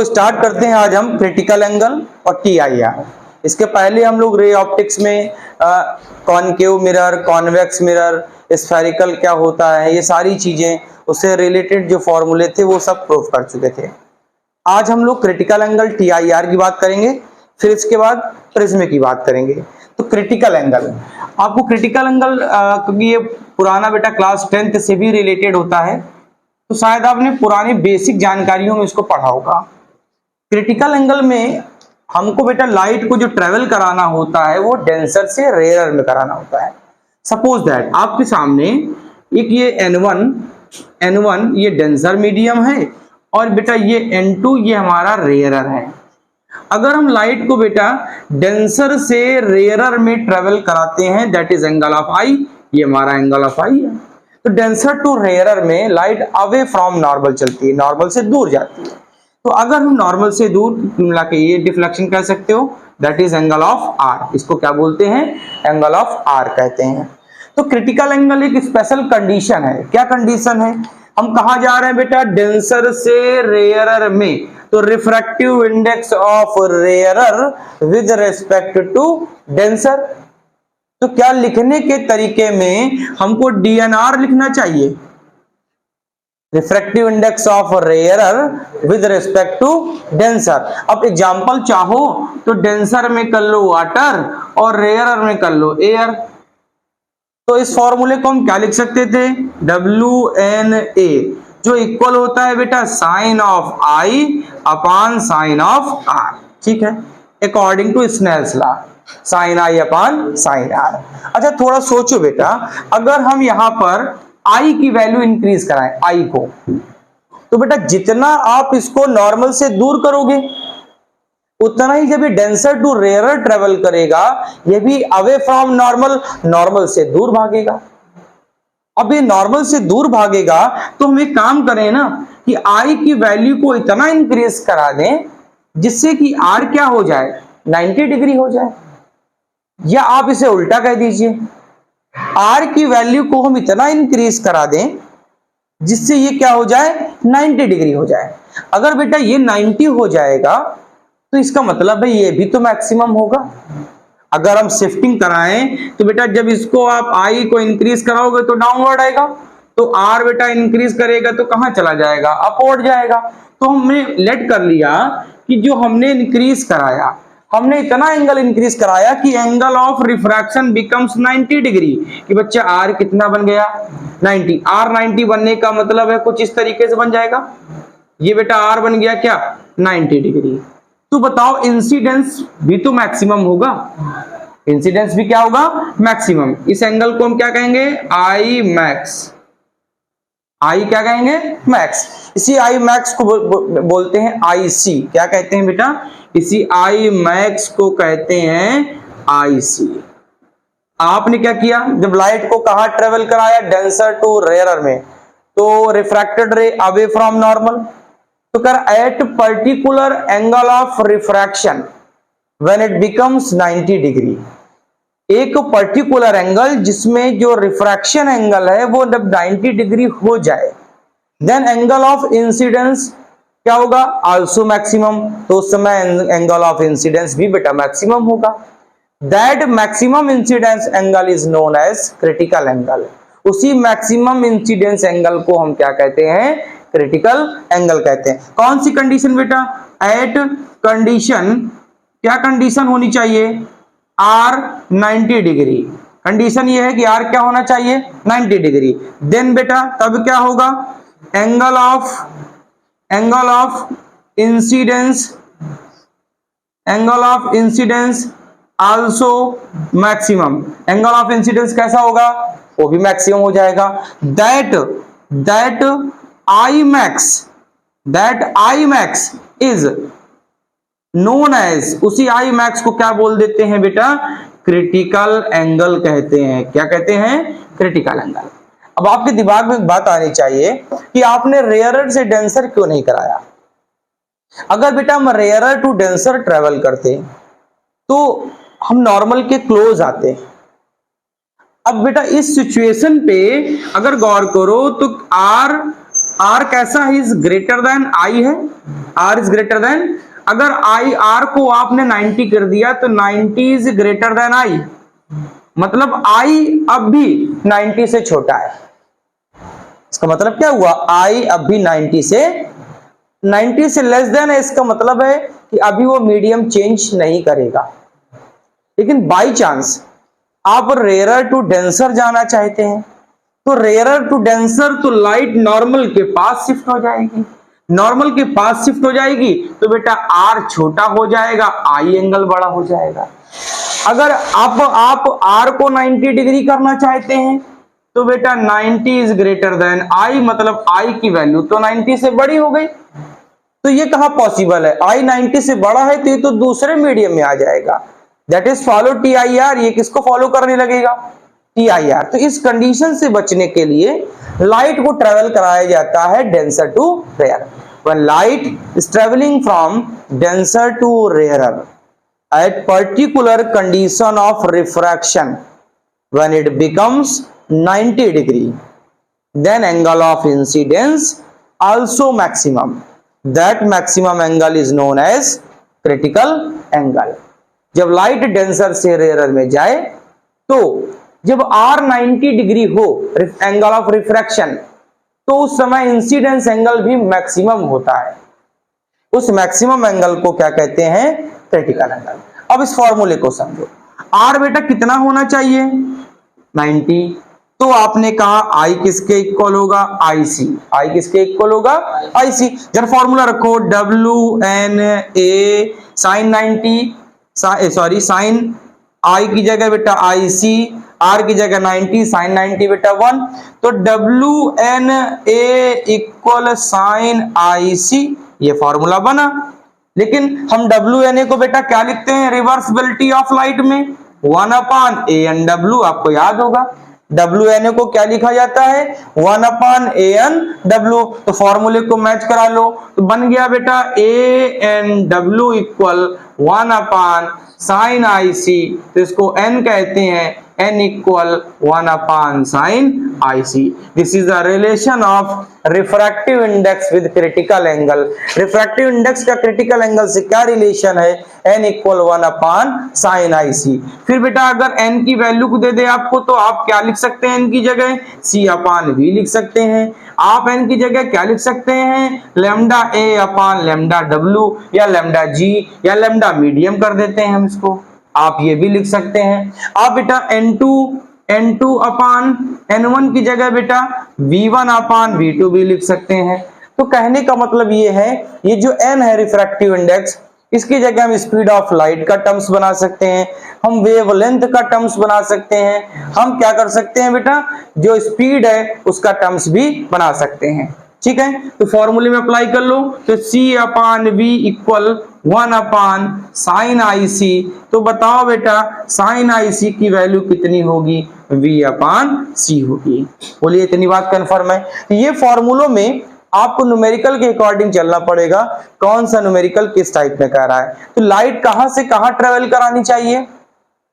तो स्टार्ट करते हैं आज हम क्रिटिकल एंगल और TIR। इसके पहले हम लोग रे ऑप्टिक्स में concave mirror, convex mirror, spherical क्या होता है, ये सारी चीजें, उससे रिलेटेड जो फॉर्मूले थे वो सब प्रूव कर चुके थे। आज हम लोग क्रिटिकल एंगल TIR की बात करेंगे, फिर इसके बाद प्रिज्म की बात करेंगे। तो क्रिटिकल एंगल, आपको क्रिटिकल एंगल क्योंकि ये पुराना बेटा क्लास 10th से भी रिलेटेड होता है, तो शायद आपने पुरानी बेसिक जानकारियों में इसको पढ़ा होगा। क्रिटिकल एंगल में हमको बेटा लाइट को जो ट्रेवल कराना होता है वो डेंसर से रेयरर में कराना होता है। सपोज दैट आपके सामने एक ये N1 ये डेंसर मीडियम है और बेटा ये N2 ये हमारा रेयरर है। अगर हम लाइट को बेटा डेंसर से रेयरर में ट्रेवल कराते हैं, दैट इज एंगल ऑफ आई, ये हमारा एंगल ऑफ आई है। तो डेंसर टू रेयरर में लाइट अवे फ्रॉम नॉर्मल चलती है, नॉर्मल से दूर जाती है। तो अगर हम नॉर्मल से दूर मिला के ये डिफ्लेक्शन कह सकते हो, that is angle of r. इसको क्या बोलते हैं? एंगल ऑफ आर कहते हैं। तो क्रिटिकल एंगल एक स्पेशल कंडीशन है। क्या कंडीशन है? हम कहा जा रहे हैं बेटा डेंसर से रेयरर में, तो refractive index of rarer with respect to denser. तो क्या लिखने के तरीके में हमको DNR लिखना चाहिए, refractive index of rarer with respect to denser. अब एग्जांपल चाहो तो डेंसर में कर लो वाटर और रेयरर में कर लो एयर। तो इस फॉर्मूले को हम क्या लिख सकते थे? WNA, जो इक्वल होता है बेटा sine of i upon sine of r. ठीक है, according to Snell's law, sine i upon sine r. अच्छा थोड़ा सोचो बेटा, अगर हम यहां पर आई की वैल्यू इंक्रीज कराएं, आई को, तो बेटा जितना आप इसको नॉर्मल से दूर करोगे उतना ही जब ये डेंसर टू रेयरर ट्रेवल करेगा, ये भी अवे फ्रॉम नॉर्मल, नॉर्मल से दूर भागेगा। अब ये नॉर्मल से दूर भागेगा तो हम एक काम करें ना कि आई की वैल्यू को इतना इंक्रीज करा दें जिससे कि आर क्या हो जाए, 90 डिग्री हो जाए। या आप इसे उल्टा कह दीजिए, आर की वैल्यू को हम इतना इंक्रीज करा दें जिससे ये क्या हो जाए, 90 डिग्री हो जाए। अगर बेटा ये 90 हो जाएगा तो इसका मतलब है ये भी तो मैक्सिमम होगा। अगर हम शिफ्टिंग कराएं तो बेटा जब इसको आप आई को इंक्रीज कराओगे तो डाउनवर्ड आएगा, तो आर बेटा इंक्रीज करेगा तो कहां चला जाएगा, अपवर्ड जाएगा। तो हमने लेट कर लिया कि जो हमने इंक्रीज कराया, हमने इतना एंगल इंक्रीज कराया कि angle of refraction becomes 90 degree. कि बच्चा आर कितना बन गया, 90। आर 90 बनने का मतलब है कुछ इस तरीके से बन जाएगा, ये बेटा आर बन गया क्या, 90 डिग्री। तो बताओ इंसिडेंस भी तो मैक्सिमम होगा, इंसिडेंस भी क्या होगा, मैक्सिमम। इस एंगल को हम क्या कहेंगे, आई मैक्स। आई क्या कहेंगे, मैक्स। इसी आई मैक्स को बोलते हैं IC। क्या कहते हैं बेटा, इसी आई मैक्स को कहते हैं IC। आपने क्या किया, जब लाइट को कहां ट्रेवल कराया, डेंसर टू रेयरर में, तो रिफ्रैक्टेड रे अवे फ्रॉम नॉर्मल। तो कर at particular angle of refraction when it becomes 90 degree. एक पर्टिकुलर एंगल जिसमें जो रिफ्रैक्शन एंगल है वो जब 90 डिग्री हो जाए, देन एंगल ऑफ इंसिडेंस क्या होगा, आल्सो मैक्सिमम। तो उस समय एंगल ऑफ इंसिडेंस भी बेटा मैक्सिमम होगा। That maximum incidence angle is known as critical angle. उसी मैक्सिमम इंसिडेंस एंगल को हम क्या कहते हैं, क्रिटिकल एंगल कहते हैं। कौन सी कंडीशन बेटा, एट कंडीशन, क्या कंडीशन होनी चाहिए, आर 90 डिग्री। कंडीशन ये है कि आर क्या होना चाहिए, 90 डिग्री। देन बेटा तब क्या होगा, angle of incidence also maximum. Angle of incidence कैसा होगा, वो भी मैक्सिमम हो जाएगा। That I max is known as, उसी I max को क्या बोल देते हैं बेटा, क्रिटिकल एंगल कहते हैं। क्या कहते हैं, क्रिटिकल एंगल। अब आपके दिमाग में एक बात आनी चाहिए कि आपने रेयरर से डेंसर क्यों नहीं कराया। अगर बेटा हम रेयरर टू डेंसर ट्रेवल करते तो हम नॉर्मल के क्लोज आते। अब बेटा इस सिचुएशन पे अगर गौर करो तो आर आर कैसा है, इज ग्रेटर देन आई है, आर इज ग्रेटर देन, अगर आई आर को आपने 90 कर दिया तो 90 इज ग्रेटर देन आई, मतलब आई अब भी 90 से छोटा है। इसका मतलब क्या हुआ, आई अब भी 90 से लेस देन है, इसका मतलब है कि अभी वो मीडियम चेंज नहीं करेगा। लेकिन बाई चांस आप रेयरर टू डेंसर जाना चाहते हैं, तो रेयरर टू डेंसर तो लाइट नॉर्मल के पास शिफ्ट हो जाएगी, नॉर्मल के पास शिफ्ट हो जाएगी तो बेटा आर छोटा हो जाएगा, आई एंगल बड़ा हो जाएगा। अगर आप आर को 90 डिग्री करना चाहते हैं तो बेटा 90 इज ग्रेटर देन आई, मतलब आई की वैल्यू तो 90 से बड़ी हो गई। तो ये कहां पॉसिबल है, आई 90 से बड़ा है तो ये तो दूसरे मीडियम में आ जाएगा, that is follow T I R, ये किसको फॉलो करने लगेगा, टी आई आर। तो इस कंडीशन से बचने के लिए लाइट को ट्रेवल कराया जाता है denser to rare. When light is travelling from denser to rarer at particular condition of refraction, when it becomes 90 degree, then angle of incidence also maximum, that maximum angle is known as critical angle। जब light denser से rarer में जाए तो जब R 90 degree हो, angle of refraction, तो उस समय इंसिडेंस एंगल भी मैक्सिमम होता है। उस मैक्सिमम एंगल को क्या कहते हैं, क्रिटिकल एंगल। अब इस फॉर्मूले को समझो, आर बेटा कितना होना चाहिए, 90, तो आपने कहा आई किसके इक्वल होगा, आई सी, आई किसके इक्वल होगा, आई सी। जब फॉर्मूला रखो W N A sine 90, sorry sine I की जगह बेटा आई सी, आर की जगह 90, साइन 90 बेटा 1, तो W N A equal sine I C, ये फॉर्मूला बना। लेकिन हम डब्ल्यू एन ए को बेटा क्या लिखते हैं, रिवर्सिबिलिटी ऑफ लाइट में 1 अपान ए एन डब्ल्यू, आपको याद होगा डब्ल्यू एन ए को क्या लिखा जाता है, 1 अपान ए एन डब्ल्यू। तो फॉर्मूले को मैच करा लो तो बन गया बेटा A N W equal 1 upon sine I C, तो इसको एन कहते हैं, n equal 1 upon sin IC। This is the relation of refractive index with critical angle। refractive index का critical angle से क्या रिलेशन है, n equal 1 upon sin IC। फिर बेटा अगर n की वैल्यू को दे दे आपको तो आप क्या लिख सकते हैं, n की जगह c upon v लिख सकते हैं। आप n की जगह क्या लिख सकते हैं, lambda a upon lambda w, या लैम्डा g, या लैम्डा मीडियम कर देते हैं हम इसको, आप ये भी लिख सकते हैं। आप बेटा n2 अपान n1 की जगह बेटा v1 अपान v2 भी लिख सकते हैं। तो कहने का मतलब ये है, ये जो n है रिफ्रैक्टिव इंडेक्स, इसकी जगह हम स्पीड ऑफ लाइट का टर्म्स बना सकते हैं, हम वेवलेंथ का टर्म्स बना सकते हैं, हम क्या कर सकते हैं बेटा, जो स्पीड है उसका टर्म्स भी बना सकते हैं। ठीक है, तो फॉर्मूले में अप्लाई कर लो, तो c upon v equal 1 upon sine I C. तो बताओ बेटा साइन आई सी की वैल्यू कितनी होगी, v अपान सी होगी। बोलिए इतनी बात कंफर्म है। तो ये फॉर्मूलों में आपको न्यूमेरिकल के अकॉर्डिंग चलना पड़ेगा, कौन सा न्यूमेरिकल किस टाइप में कह रहा है। तो लाइट कहां से कहां ट्रेवल करानी चाहिए,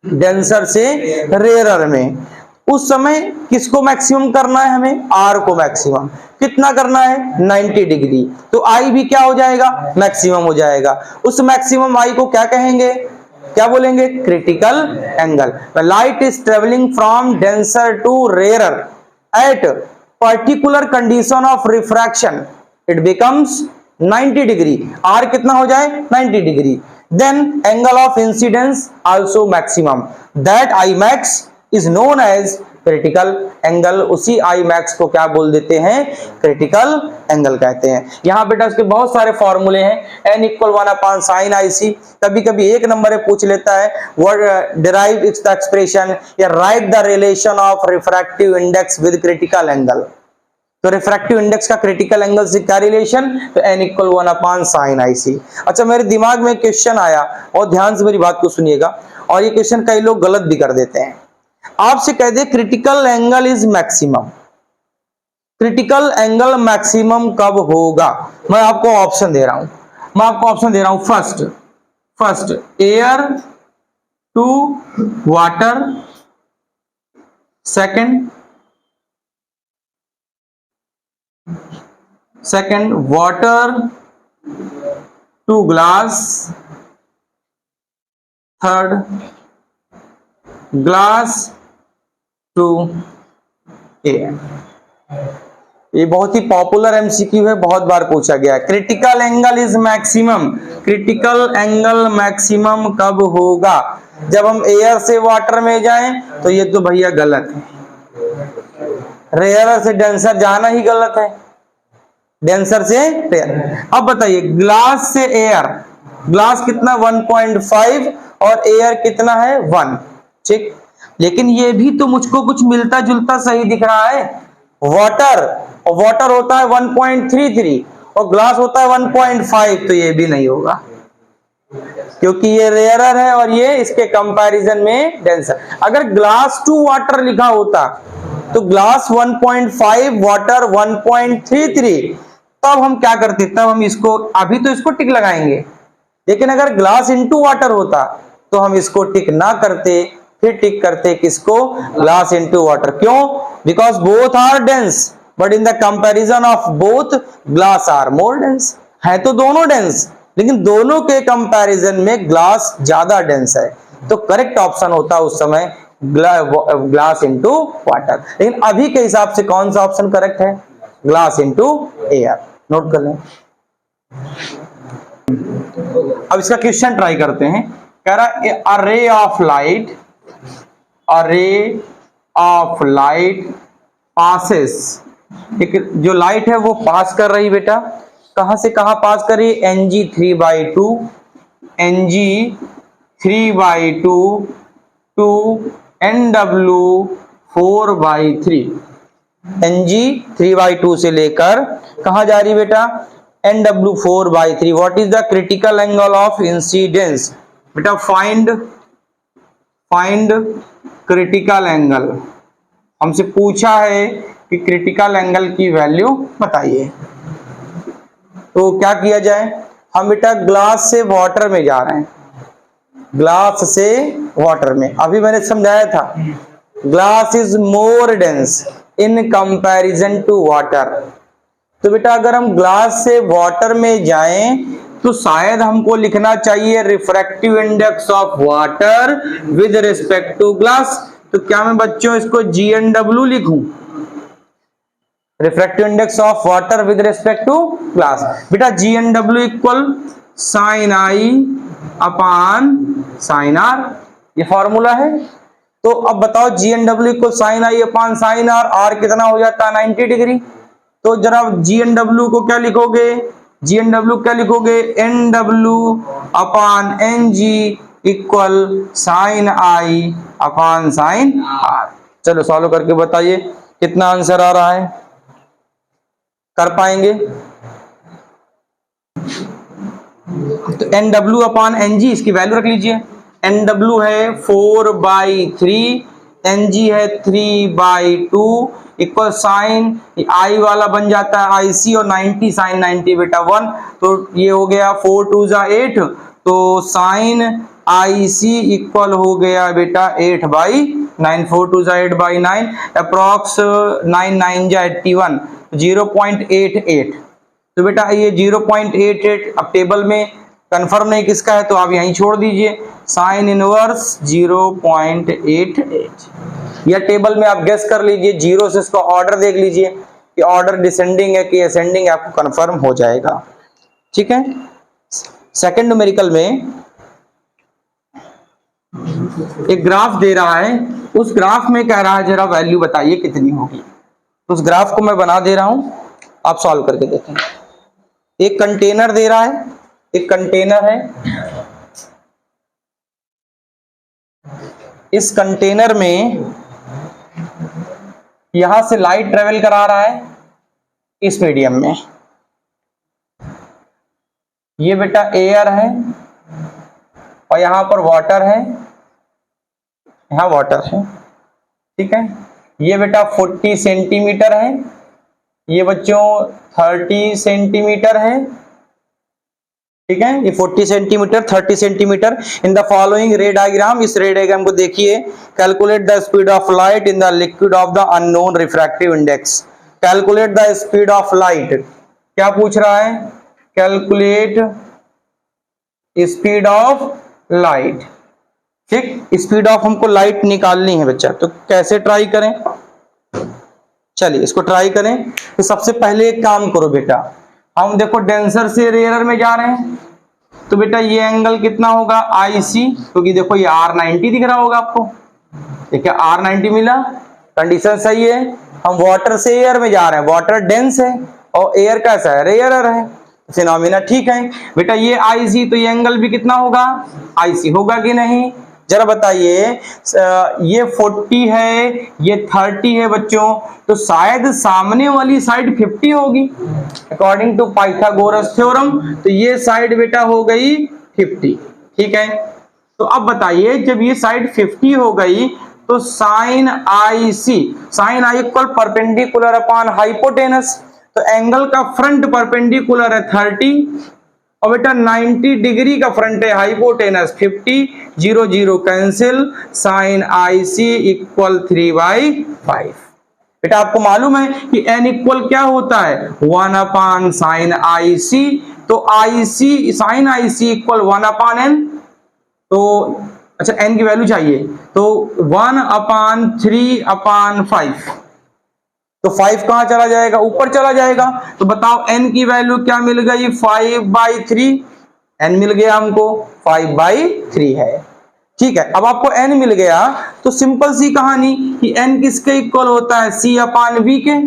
डेंसर से रेयरर में। उस समय किसको मैक्सिमम करना है, हमें आर को मैक्सिमम कितना करना है, 90 डिग्री। तो आई भी क्या हो जाएगा, मैक्सिमम हो जाएगा। उस मैक्सिमम आई को क्या कहेंगे, क्या बोलेंगे, critical angle. Light is travelling from denser to rarer at particular condition of refraction, it becomes 90 degree, r कितना हो जाए, 90 degree. Then angle of incidence also maximum, that i max is known as critical angle. उसी i max को क्या बोल देते हैं, critical angle कहते हैं। यहाँ बेटा उसके बहुत सारे फॉर्मूले हैं, n equal 1 upon sine I C, कभी कभी एक नंबर में पूछ लेता है word derive its the expression, या write the relation of refractive index with critical angle. तो रिफ्रैक्टिव इंडेक्स का क्रिटिकल एंगल से क्या रिलेशन, तो n equal 1 upon sine I C. अच्छा मेरे दिमाग में क्वेश्चन आया और ध्यान से मेरी बात को सुनिएगा, और ये क्वेश्चन कई लोग गलत भी कर देते हैं। आपसे कह दे critical angle is maximum, critical angle maximum कब होगा। मैं आपको ऑप्शन दे रहा हूं, first air to water, second second water to glass, third glass to air. ये बहुत ही पॉपुलर एमसीक्यू है, बहुत बार पूछा गया है। Critical angle is maximum, critical angle maximum कब होगा? जब हम एयर से वाटर में जाएं, तो ये तो भैया गलत है। रेयर से डेंसर जाना ही गलत है, डेंसर से रेयर। अब बताइए ग्लास से एयर, ग्लास कितना 1.5 और एयर कितना है 1, ठीक। लेकिन ये भी तो मुझको कुछ मिलता जुलता सही दिख रहा है। वाटर, और वाटर होता है 1.33 और ग्लास होता है 1.5, तो ये भी नहीं होगा क्योंकि ये रेयरर है और ये इसके कंपैरिजन में डेंसर। अगर ग्लास टू वाटर लिखा होता तो ग्लास 1.5 वाटर 1.33, तब हम क्या करते, तब हम इसको, अभी तो इसको टिक लगाएंगे। लेकिन अगर ग्लास इनटू वाटर होता तो हम इसको टिक ना करते, फिर टिक करते किसको, ग्लास इनटू वाटर। क्यों? Because both are dense but in the comparison of both glass are more dense. है तो दोनों डेंस, लेकिन दोनों के कंपैरिजन में ग्लास ज्यादा डेंस है। तो करेक्ट ऑप्शन होता उस समय ग्लास इनटू वाटर। लेकिन अभी के हिसाब से कौन सा ऑप्शन करेक्ट है? Glass into air. नोट कर लें। अब इसका क्वेश्चन ट्राई करते हैं। कह रहा अ ray of light, a ray of light passes, एक जो लाइट है वो पास कर रही बेटा, कहां से कहां पास कर रही है? Ng3/2, Ng3/2 to Nw4/3। Ng3/2 से लेकर कहां जा रही बेटा? Nw4/3। What is the critical angle of incidence? बेटा फाइंड क्रिटिकल एंगल। हमसे पूछा है कि क्रिटिकल एंगल की वैल्यू बताइए। तो क्या किया जाए? हम बेटा ग्लास से वाटर में जा रहे हैं, ग्लास से वाटर में। अभी मैंने समझाया था glass is more dense in comparison to water. तो बेटा अगर हम ग्लास से वाटर में जाएं तो शायद हमको लिखना चाहिए refractive index of water with respect to glass. तो क्या मैं बच्चों इसको GNW लिखूं? Refractive index of water with respect to glass. बेटा GNW equal sine i upon sine r, ये फॉर्मूला है। तो अब बताओ GNW equal sine i upon sine r, r कितना हो जाता है 90 डिग्री। तो जरा GNW को क्या लिखोगे? GNW क्या लिखोगे? NW upon NG equal sine i upon sine r. चलो सॉल्व करके बताइए कितना आंसर आ रहा है, कर पाएंगे? तो NW अपान NG इसकी वैल्यू रख लीजिए। NW है 4/3, NG है 3/2 इक्वल साइन आई वाला बन जाता है IC और 90 साइन 90 बेटा 1। तो ये हो गया 4 2 जा 8, तो साइन IC इक्वल हो गया बेटा 8/9। 4 2 जा 8/9, अप्रॉक्स 9 9 जा 81, 0.88। तो बेटा ये 0.88 अब टेबल में कंफर्म नहीं किसका है, तो आप यहीं छोड़ दीजिए। साइन इनवर्स 0.88, या टेबल में आप गेस कर लीजिए, 0 से इसका ऑर्डर देख लीजिए कि ऑर्डर डिसेंडिंग है कि असेंडिंग है, आपको कंफर्म हो जाएगा। ठीक है। सेकंड न्यूमेरिकल में एक ग्राफ दे रहा है, उस ग्राफ में कह रहा है जरा वैल्यू बताइए कितनी होगी। उस ग्राफ को मैं बना दे रहा हूं, आप सॉल्व करके देखें। एक कंटेनर दे रहा है, एक कंटेनर है, इस कंटेनर में यहां से लाइट ट्रेवल करा रहा है इस मीडियम में। ये बेटा एयर है और यहां पर वाटर है, यहां वाटर है। ठीक है। ये बेटा 40 सेंटीमीटर है, ये बच्चों 30 सेंटीमीटर है। ठीक है, ये 40 centimetre 30 centimetre. In the following रे डायग्राम, इस रे डायग्राम को देखिए। Calculate the speed of light in the liquid of the unknown refractive index. Calculate the speed of light क्या पूछ रहा है? Calculate speed of light. ठीक, स्पीड ऑफ हमको लाइट निकालनी है बच्चा, तो कैसे ट्राई करें? चलिए इसको ट्राई करें। तो सबसे पहले एक काम करो बेटा, हम देखो डेंसर से रेयरर में जा रहे हैं, तो बेटा ये एंगल कितना होगा? आईसी, क्योंकि देखो ये R90 दिख रहा होगा आपको, ठीक है, R90 मिला, कंडीशन सही है। हम वाटर से एयर में जा रहे हैं, वाटर डेंस है और एयर कैसा है? रेयरर है, फिनोमिना ठीक है बेटा। ये आईसी, तो ये एंगल भी कितना होगा? आईसी होगा कि नहीं? जरा बताइए, ये 40 है, ये 30 है बच्चों, तो शायद सामने वाली साइड 50 होगी अकॉर्डिंग टू पाइथागोरस थ्योरम। तो ये साइड बेटा हो गई 50, ठीक है। तो अब बताइए, जब ये साइड 50 हो गई तो sign I C, sign I equal perpendicular upon hypotenuse, तो एंगल का फ्रंट परपेंडिकुलर है 30 और बेटा 90 डिग्री का फ्रंट है hypotenuse 50, 0 0 cancel, sign I C equal 3/5। बेटा आपको मालूम है कि n इक्वल क्या होता है? 1 अपॉन साइन आई सी, तो आई सी sign I C equal 1 upon n, तो अच्छा n की वैल्यू चाहिए, तो 1 अपॉन 3 अपॉन 5, तो 5 कहां चला जाएगा? ऊपर चला जाएगा। तो बताओ n की वैल्यू क्या मिल गई? 5/3, n मिल गया हमको 5/3 है, ठीक है। अब आपको n मिल गया तो सिंपल सी कहानी कि n किसके इक्वल होता है? c अपॉन v के,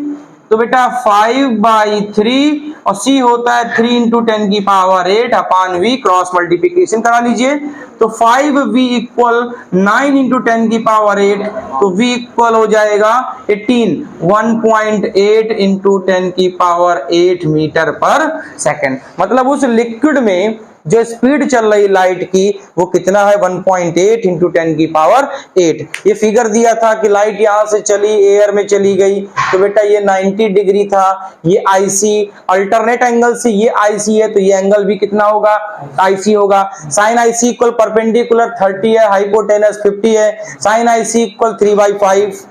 तो बेटा 5/3 और c होता है 3 इंटू 10 की power 8 upon v, cross multiplication करा लीजिए, तो 5v इक्वल 9 इंटू 10 की पावर 8, तो v इक्वल हो जाएगा 18, 1.8 इंटू 10 की पावर 8 मीटर पर सेकेंड। मतलब उस लिक्विड में जो स्पीड चल रही लाइट की वो कितना है? 1.8 इंटू 10 की पावर 8। ये फिगर दिया था कि लाइट यहां से चली, एयर में चली गई, तो बेटा ये 90 डिग्री था, ये आईसी, अल्टरनेट एंगल से ये आईसी है, तो ये एंगल भी कितना होगा? आईसी होगा। साइन आईसी इक्वल परपेंडिकुलर 30 है, हाइपोटेनस 50 है, sine i c equal 3/5,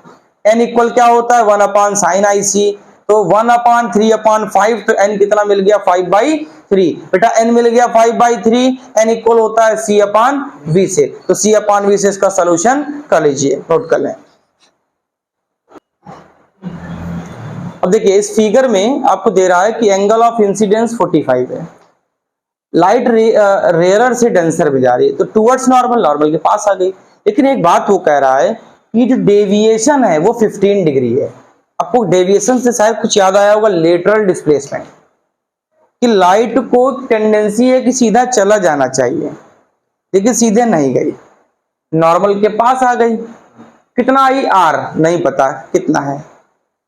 n equal क्या होता है? 1 अपॉन साइन आईसी, तो 1 अपॉन 3 अपॉन 5, तो n कितना मिल गया? 5/3। बेटा n मिल गया 5/3, n इक्वल होता है c अपॉन v से, तो c अपॉन v से इसका सॉल्यूशन कर लीजिए, नोट कर लें। अब देखिए इस फिगर में आपको दे रहा है कि एंगल ऑफ इंसिडेंस 45 है, लाइट रेयरर से डेंसर में जा रही है, तो टुवर्ड्स नॉर्मल, नॉर्मल के पास आ गई। लेकिन एक बात वो कह रहा है कि जो डेविएशन है वो 15 डिग्री है। आपको डेविएशन से शायद कुछ याद आया होगा, लेटरल डिस्प्लेसमेंट, कि लाइट को टेंडेंसी है कि सीधा चला जाना चाहिए, लेकिन सीधे नहीं गई, नॉर्मल के पास आ गई। कितना आई? r नहीं पता कितना है,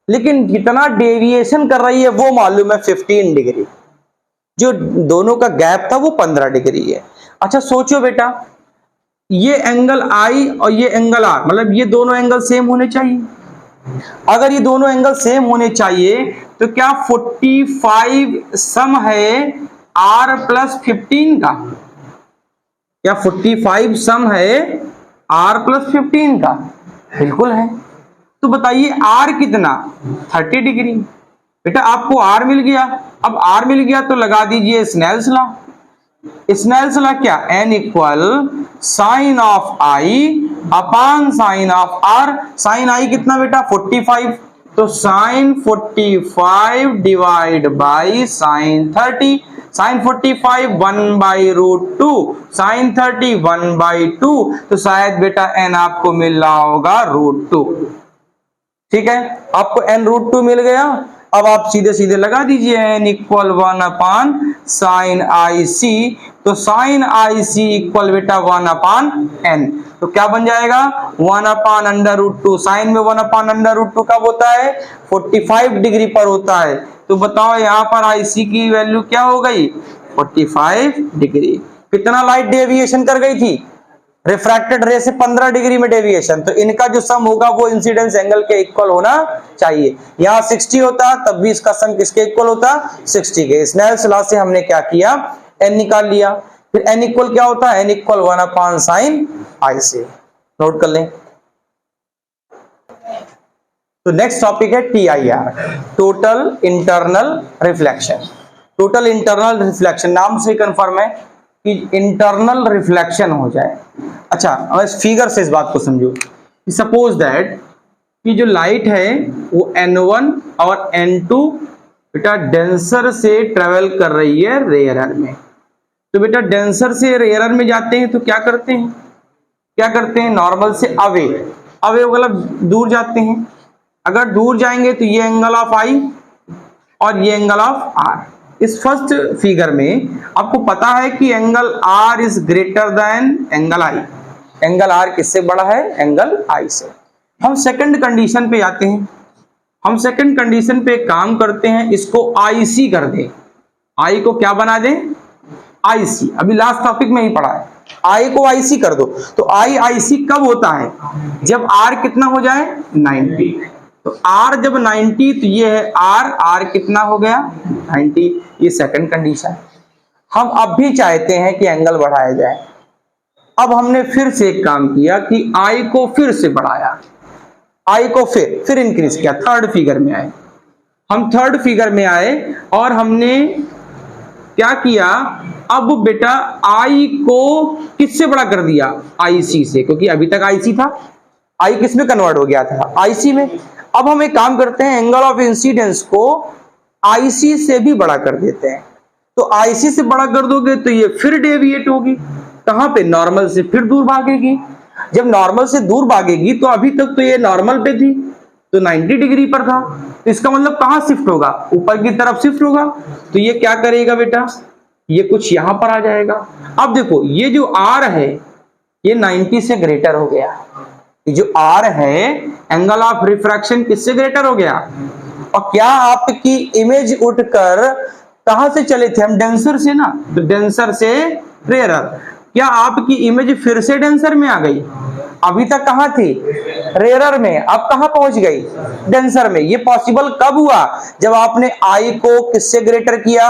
लेकिन कितना डेविएशन कर रही है वो मालूम है, 15 डिग्री। जो दोनों का गैप था वो 15 डिग्री है। अच्छा सोचो बेटा, ये एंगल I और ये एंगल R, मतलब ये दोनों एंगल सेम होने चाहिए। अगर ये दोनों एंगल सेम होने चाहिए तो क्या 45 सम है R प्लस 15 का? क्या 45 सम है R प्लस 15 का? बिल्कुल है। तो बताइए R कितना? 30 डिग्री। बेटा आपको R मिल गया, अब R मिल गया तो लगा दीजिए स्नेल्स लॉ। स्नेल्स लॉ क्या? n equal sine of I upon sine of R। Sine I कितना बेटा? 45, तो sine 45 divide by sine 30, sine 45 1/√2, sine 30 1/2, तो शायद बेटा n आपको मिल रहा होगा √2। ठीक है, आपको n√2 मिल गया। अब आप सीधे सीधे लगा दीजिए n equal 1 upon sine I C, तो साइन आई सी इक्वल बेटा 1 अपॉन n, तो क्या बन जाएगा? 1 अपॉन √2। साइन में 1 अपॉन √2 कब होता है? 45 डिग्री पर होता है। तो बताओ यहाँ पर आई सी की वैल्यू क्या हो गई? 45 डिग्री। कितना लाइट डेविएशन कर गई थी? रिफ्रैक्टेड रे से 15 डिग्री में डेविएशन, तो इनका जो सम होगा वो इंसिडेंस एंगल के इक्वल होना चाहिए। यहाँ 60 होता तब भी इसका सम किसके इक्वल होता? 60 के। स्नेल्स लॉ से हमने क्या किया? n निकाल लिया। फिर n इक्वल क्या होता है? n इक्वल 1 अपॉन साइन आई से। नोट कर लें। तो नेक्स्ट टॉपिक है TIR, total internal reflection. Total internal reflection नाम से कंफर्म है कि इंटरनल रिफ्लेक्शन हो जाए। अच्छा, अब इस फिगर से इस बात को समझो कि सपोज दैट कि जो लाइट है वो N1 और N2 बेटा डेंसर से ट्रेवल कर रही है रेयरर में। तो बेटा डेंसर से रेयरर में जाते हैं तो क्या करते हैं, नॉर्मल से अवे मतलब दूर जाते हैं। अगर दूर जाएंगे तो ये एंगल ऑफ I और ये एंगल ऑफ R। इस फर्स्ट फिगर में आपको पता है कि angle R is greater than angle I। Angle R किससे बड़ा है, एंगल I से। हम सेकंड कंडीशन पे आते हैं। हम सेकंड कंडीशन पे काम करते हैं, इसको IC कर दें। I को क्या बना दें, IC। अभी लास्ट टॉपिक में ही पढ़ा है, I को IC कर दो। तो IC कब होता है, जब R कितना हो जाए 90। तो R जब 90 तो ये है R कितना हो गया 90। ये सेकंड कंडीशन। हम अब भी चाहते हैं कि एंगल बढ़ाया जाए। अब हमने फिर से एक काम किया कि I को फिर से बढ़ाया, I को फिर इंक्रीज किया। थर्ड फिगर में आए, हम थर्ड फिगर में आए और हमने क्या किया, अब बेटा I को किससे बड़ा कर दिया, IC से, क्योंकि अभी तक IC था, I किस में कन्वर्ट हो गया था, IC में। अब हम एक काम करते हैं, एंगल ऑफ इंसिडेंस को IC से भी बड़ा कर देते हैं। तो IC से बड़ा कर दोगे तो ये फिर डेविएट होगी, कहां पे, नॉर्मल से फिर दूर भागेगी। जब नॉर्मल से दूर भागेगी तो अभी तक तो ये नॉर्मल पे थी, तो 90 डिग्री पर था, तो इसका मतलब कहां शिफ्ट होगा, ऊपर की तरफ शिफ्ट होगा। तो ये क्या करेगा बेटा, ये कुछ यहां पर आ जाएगा। अब देखो ये जो R है ये 90 से ग्रेटर हो गया। ये जो R है एंगल ऑफ रिफ्रैक्शन किससे ग्रेटर हो गया। और क्या आपकी इमेज उठकर कहां से चले थे हम, डेंसर से ना, तो डेंसर से रेयरर। क्या आपकी इमेज फिर से डेंसर में आ गई, अभी तक कहां थी, रेयरर में, अब कहां पहुंच गई, डेंसर में। ये पॉसिबल कब हुआ, जब आपने I को किससे ग्रेटर किया,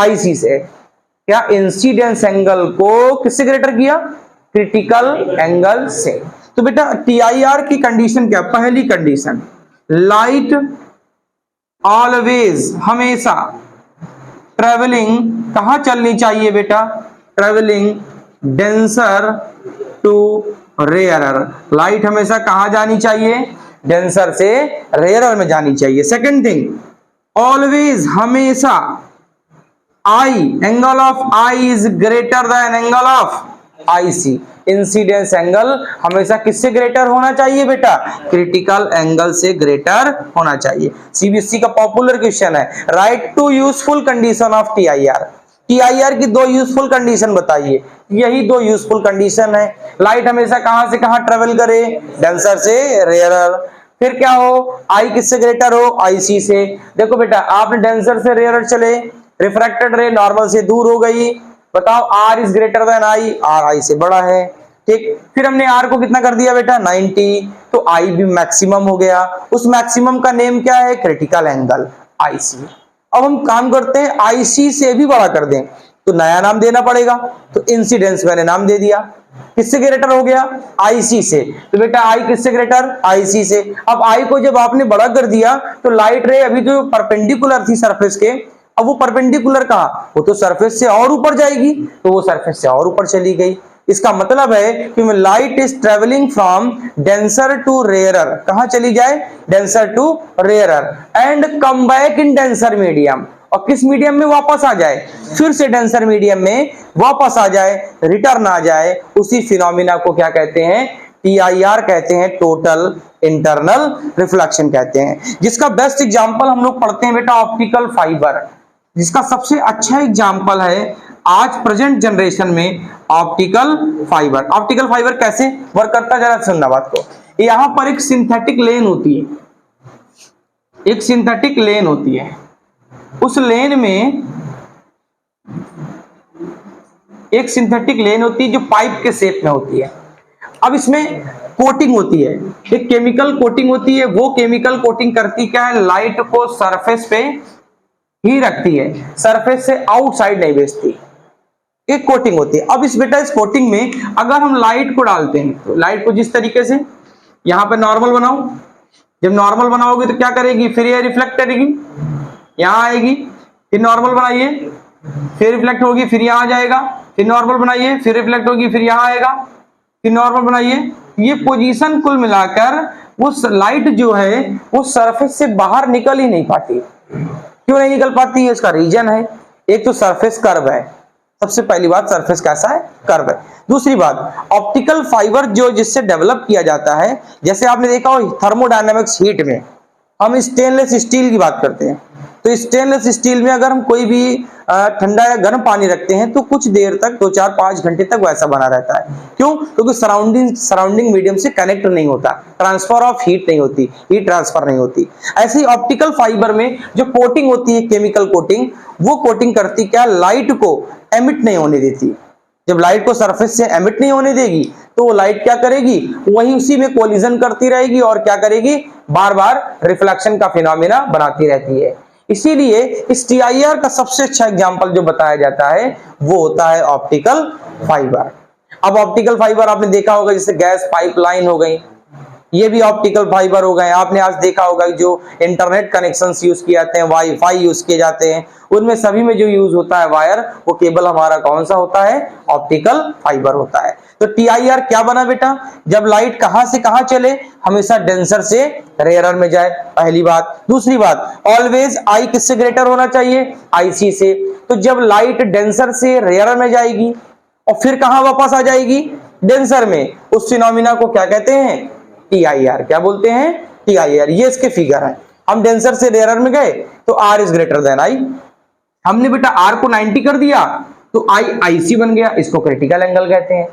IC से। क्या इंसिडेंस एंगल को किससे ग्रेटर किया, क्रिटिकल एंगल से। तो बेटा TIR की कंडीशन क्या, पहली कंडीशन, लाइट ऑलवेज, हमेशा ट्रेवलिंग कहां चलनी चाहिए बेटा, travelling denser to rarer. Light हमेशा कहां जानी चाहिए, डेंसर से रेयरर में जानी चाहिए। सेकंड थिंग, ऑलवेज, हमेशा I, angle of I is greater than angle of IC। Incidence angle हमेशा किससे ग्रेटर होना चाहिए बेटा, क्रिटिकल एंगल से ग्रेटर होना चाहिए। CBSE का पॉपुलर क्वेश्चन है, write to useful condition of TIR की दो यूजफुल कंडीशन बताइए। यही दो यूजफुल कंडीशन है, लाइट हमेशा कहां से कहां ट्रेवल करे, डेंसर से रेयरर। फिर क्या हो, I किससे ग्रेटर हो, IC से। देखो बेटा आपने डेंसर से रेयरर चले, रिफ्रैक्टेड रे नॉर्मल से दूर हो गई, बताओ R is greater than I, R I से बड़ा है, ठीक। फिर हमने R को कितना कर दिया बेटा 90, तो I भी मैक्सिमम हो गया। उस मैक्सिमम का नेम क्या है, क्रिटिकल एंगल IC। अब हम काम करते हैं IC से भी बड़ा कर दें तो नया नाम देना पड़ेगा, तो इंसिडेंस मैंने नाम दे दिया, किससे ग्रेटर हो गया, IC से। तो बेटा I किससे ग्रेटर, IC से। अब I को जब आपने बड़ा कर दिया तो लाइट रे अभी जो परपेंडिकुलर थी सरफेस के, अब वो परपेंडिकुलर कहां, वो तो सरफेस से और ऊपर जाएगी, तो वो सरफेस से और ऊपर चली गई। इसका मतलब है कि light is travelling from denser to rarer, कहां चली जाए, denser to rarer, and come back in denser medium, और किस मीडियम में वापस आ जाए, फिर से डेंसर मीडियम में वापस आ जाए, रिटर्न आ जाए। उसी फिनोमिना को क्या कहते हैं, TIR कहते हैं, टोटल इंटरनल रिफ्लेक्शन कहते हैं। जिसका बेस्ट एग्जांपल हम लोग पढ़ते हैं बेटा ऑप्टिकल फाइबर, जिसका सबसे अच्छा एग्जांपल है आज प्रेजेंट जनरेशन में ऑप्टिकल फाइबर। ऑप्टिकल फाइबर कैसे वर्क करता है जरा सुनना बात को। यहां पर एक सिंथेटिक लेन होती है, एक सिंथेटिक लेन होती है, उस लेन में एक सिंथेटिक लेन होती है जो पाइप के शेप में होती है। अब इसमें कोटिंग होती है, एक केमिकल कोटिंग होती है। वो केमिकल कोटिंग करती क्या है, लाइट को सरफेस पे ही रखती है, सरफेस से आउटसाइड नहीं भेजती, एक कोटिंग होती है। अब इस बेटा इस कोटिंग में अगर हम लाइट को डालते हैं तो लाइट को जिस तरीके से, यहां पे नॉर्मल बनाओ, जब नॉर्मल बनाओगे तो क्या करेगी, फिर ये रिफ्लेक्ट करेगी, यहाँ आएगी, फिर नॉर्मल बनाइए, फिर रिफ्लेक्ट होगी, फिर यहाँ आ जाएगा, फिर नॉर्मल बनाइए, फिर रिफ्लेक्ट होगी, फिर यहाँ आएगा, फिर नॉर्मल बनाइए। ये पोजीशन कुल मिलाकर वो लाइट जो है वो सरफेस से बाहर निकल ही नहीं पाती। क्यों नहीं निकल पाती है? इसका रीजन है, एक तो सरफेस कर्व है, सबसे पहली बात सरफेस कैसा है, कर्व है। दूसरी बात ऑप्टिकल फाइबर जो जिससे डेवलप किया जाता है, जैसे आपने देखा हो थर्मोडायनेमिक्स हीट में हम स्टेनलेस स्टील की बात करते हैं, तो स्टेनलेस स्टील में अगर हम कोई भी ठंडा या गर्म पानी रखते हैं तो कुछ देर तक 2, 4, 5 घंटे तक वैसा बना रहता है। क्यों? क्योंकि सराउंडिंग मीडियम से कनेक्ट नहीं होता, ट्रांसफर ऑफ हीट नहीं होती, हीट ट्रांसफर नहीं होती। ऐसे ही ऑप्टिकल फाइबर में जो कोटिंग होती है, केमिकल कोटिंग, वो कोटिंग करती क्या, लाइट को एमिट नहीं होने देती। जब लाइट को सरफेस से एमिट नहीं होने देगी तो वो लाइट क्या करेगी, वही उसी में कोलिजन करती रहेगी और क्या करेगी, बार बार रिफ्लेक्शन का फिनोमेना बनाती रहती है। इसीलिए इस TIR का सबसे अच्छा एग्जांपल जो बताया जाता है वो होता है ऑप्टिकल फाइबर। अब ऑप्टिकल फाइबर आपने देखा होगा, जैसे गैस पाइपलाइन हो गई, ये भी ऑप्टिकल फाइबर हो गए। आपने आज देखा होगा जो इंटरनेट कनेक्शंस यूज किए जाते हैं, वाईफाई यूज किए जाते हैं, उनमें सभी में जो यूज होता है वायर, वो केबल हमारा कौन सा होता है, ऑप्टिकल फाइबर होता है। तो TIR क्या बना बेटा, जब लाइट कहां से कहां चले, हमेशा डेंसर से रेयरर में जाए, पहली बात। दूसरी बात ऑलवेज आई किससे ग्रेटर होना चाहिए, IC से। तो जब लाइट डेंसर से रेयरर में जाएगी और फिर कहां वापस आ जाएगी, डेंसर में, उस फिनोमिना को क्या कहते हैं, TIR। क्या बोलते हैं, TIR। ये इसके फिगर है। हम डेंसर से रेयरर में गए तो R is greater than I। हमने बेटा R को 90 कर दिया तो I IC बन गया, इसको क्रिटिकल एंगल कहते हैं।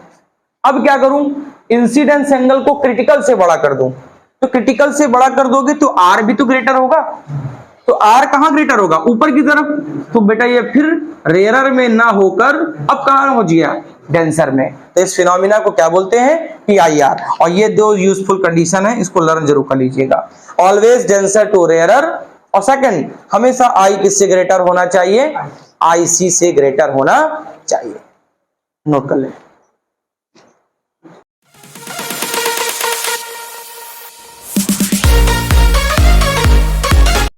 अब क्या करूं, इंसिडेंस एंगल को क्रिटिकल से बड़ा कर दूं, तो क्रिटिकल से बड़ा कर दोगे तो R भी तो ग्रेटर होगा। तो R कहां ग्रेटर होगा, ऊपर की तरफ। तो बेटा ये फिर रेयरर में ना होकर अब कहां हो गया, डेंसर में। तो इस फिनोमिना को क्या बोलते हैं, TIR। और ये दो यूजफुल कंडीशन है, इसको लर्न जरूर कर लीजिएगा। ऑलवेज डेंसर टू रेयरर, और सेकंड हमेशा I किससे ग्रेटर होना चाहिए, IC से ग्रेटर होना चाहिए। नोट कर लें।